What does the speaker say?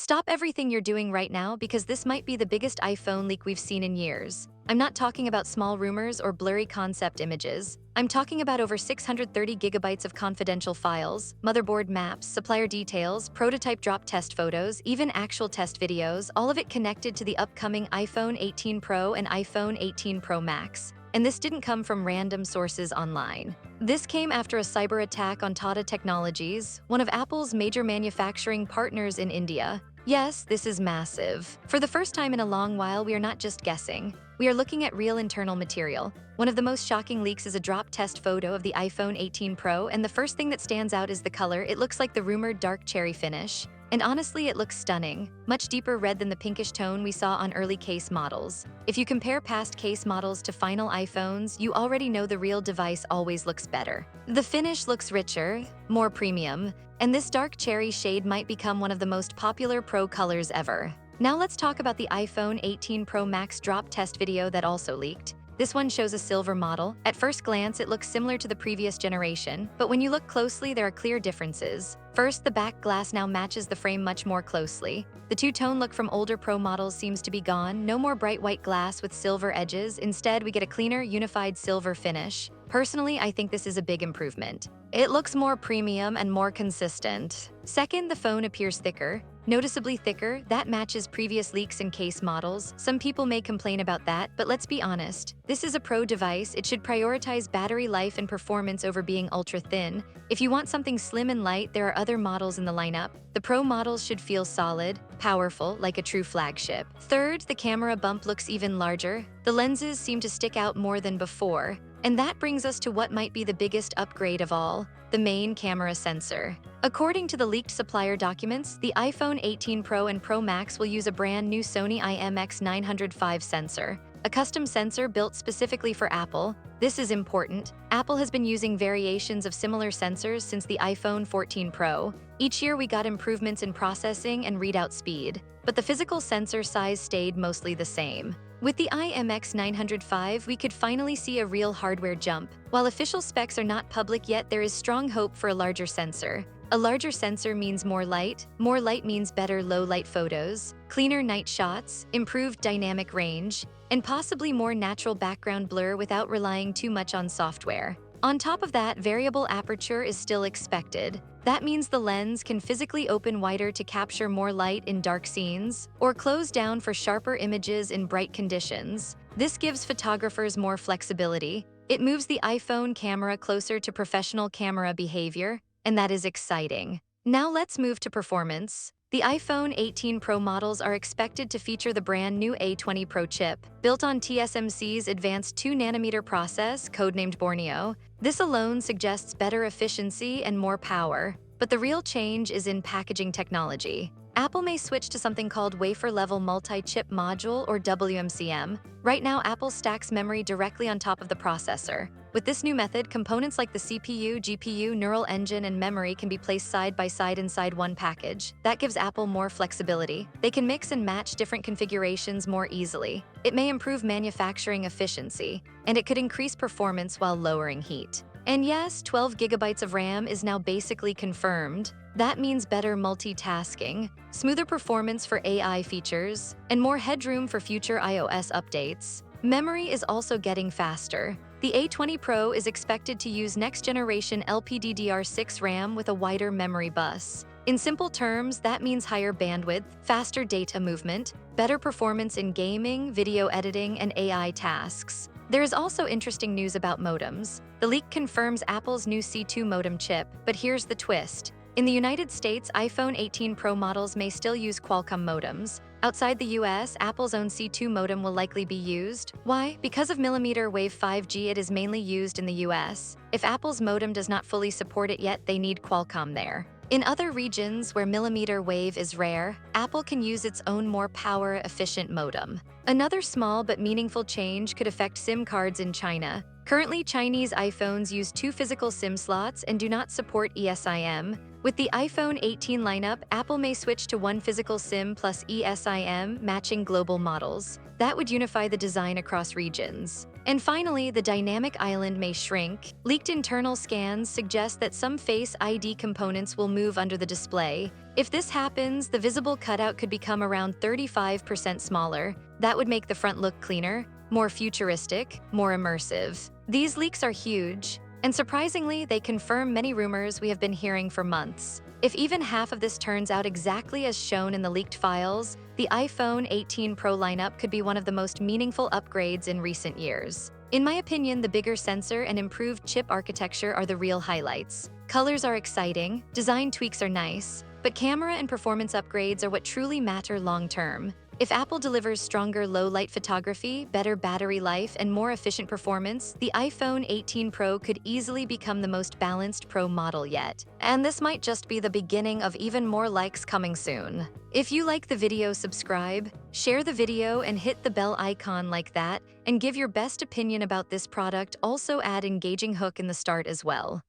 Stop everything you're doing right now because this might be the biggest iPhone leak we've seen in years. I'm not talking about small rumors or blurry concept images. I'm talking about over 630 gigabytes of confidential files, motherboard maps, supplier details, prototype drop test photos, even actual test videos, all of it connected to the upcoming iPhone 18 Pro and iPhone 18 Pro Max. And this didn't come from random sources online. This came after a cyber attack on Tata Technologies, one of Apple's major manufacturing partners in India. Yes, this is massive. For the first time in a long while, we are not just guessing. We are looking at real internal material. One of the most shocking leaks is a drop test photo of the iPhone 18 Pro, and the first thing that stands out is the color. It looks like the rumored dark cherry finish. And honestly, it looks stunning, much deeper red than the pinkish tone we saw on early case models. If you compare past case models to final iPhones, you already know the real device always looks better. The finish looks richer, more premium, and this dark cherry shade might become one of the most popular Pro colors ever. Now let's talk about the iPhone 18 Pro Max drop test video that also leaked. This one shows a silver model. At first glance, it looks similar to the previous generation, but when you look closely, there are clear differences. First, the back glass now matches the frame much more closely. The two-tone look from older Pro models seems to be gone. No more bright white glass with silver edges. Instead, we get a cleaner, unified silver finish. Personally, I think this is a big improvement. It looks more premium and more consistent. Second, the phone appears thicker. Noticeably thicker, that matches previous leaks in case models. Some people may complain about that, but let's be honest. This is a Pro device. It should prioritize battery life and performance over being ultra-thin. If you want something slim and light, there are other models in the lineup. The Pro models should feel solid, powerful, like a true flagship. Third, the camera bump looks even larger. The lenses seem to stick out more than before. And that brings us to what might be the biggest upgrade of all, the main camera sensor. According to the leaked supplier documents, the iPhone 18 Pro and Pro Max will use a brand new Sony IMX905 sensor, a custom sensor built specifically for Apple. This is important. Apple has been using variations of similar sensors since the iPhone 14 Pro. Each year we got improvements in processing and readout speed, but the physical sensor size stayed mostly the same. With the IMX905, we could finally see a real hardware jump. While official specs are not public yet, there is strong hope for a larger sensor. A larger sensor means more light means better low-light photos, cleaner night shots, improved dynamic range, and possibly more natural background blur without relying too much on software. On top of that, variable aperture is still expected. That means the lens can physically open wider to capture more light in dark scenes, or close down for sharper images in bright conditions. This gives photographers more flexibility. It moves the iPhone camera closer to professional camera behavior, and that is exciting. Now let's move to performance. The iPhone 18 Pro models are expected to feature the brand new A20 Pro chip, built on TSMC's advanced 2nm process, codenamed Borneo. This alone suggests better efficiency and more power, but the real change is in packaging technology. Apple may switch to something called wafer-level multi-chip module, or WMCM. Right now, Apple stacks memory directly on top of the processor. With this new method, components like the CPU, GPU, neural engine, and memory can be placed side by side inside one package. That gives Apple more flexibility. They can mix and match different configurations more easily. It may improve manufacturing efficiency, and it could increase performance while lowering heat. And yes, 12 gigabytes of RAM is now basically confirmed. That means better multitasking, smoother performance for AI features, and more headroom for future iOS updates. Memory is also getting faster. The A20 Pro is expected to use next-generation LPDDR6 RAM with a wider memory bus. In simple terms, that means higher bandwidth, faster data movement, better performance in gaming, video editing, and AI tasks. There is also interesting news about modems. The leak confirms Apple's new C2 modem chip, but here's the twist. In the United States, iPhone 18 Pro models may still use Qualcomm modems. Outside the US, Apple's own C2 modem will likely be used. Why? Because of millimeter wave 5G, it is mainly used in the US. If Apple's modem does not fully support it yet, they need Qualcomm there. In other regions where millimeter wave is rare, Apple can use its own more power-efficient modem. Another small but meaningful change could affect SIM cards in China. Currently, Chinese iPhones use 2 physical SIM slots and do not support eSIM. With the iPhone 18 lineup, Apple may switch to 1 physical SIM plus eSIM, matching global models. That would unify the design across regions. And finally, the dynamic island may shrink. Leaked internal scans suggest that some Face ID components will move under the display. If this happens, the visible cutout could become around 35% smaller. That would make the front look cleaner, more futuristic, more immersive. These leaks are huge, and surprisingly, they confirm many rumors we have been hearing for months. If even half of this turns out exactly as shown in the leaked files, the iPhone 18 Pro lineup could be one of the most meaningful upgrades in recent years. In my opinion, the bigger sensor and improved chip architecture are the real highlights. Colors are exciting, design tweaks are nice, but camera and performance upgrades are what truly matter long-term. If Apple delivers stronger low-light photography, better battery life, and more efficient performance, the iPhone 18 Pro could easily become the most balanced Pro model yet. And this might just be the beginning of even more likes coming soon. If you like the video, subscribe, share the video, and hit the bell icon like that, and give your best opinion about this product. Also add engaging hook in the start as well.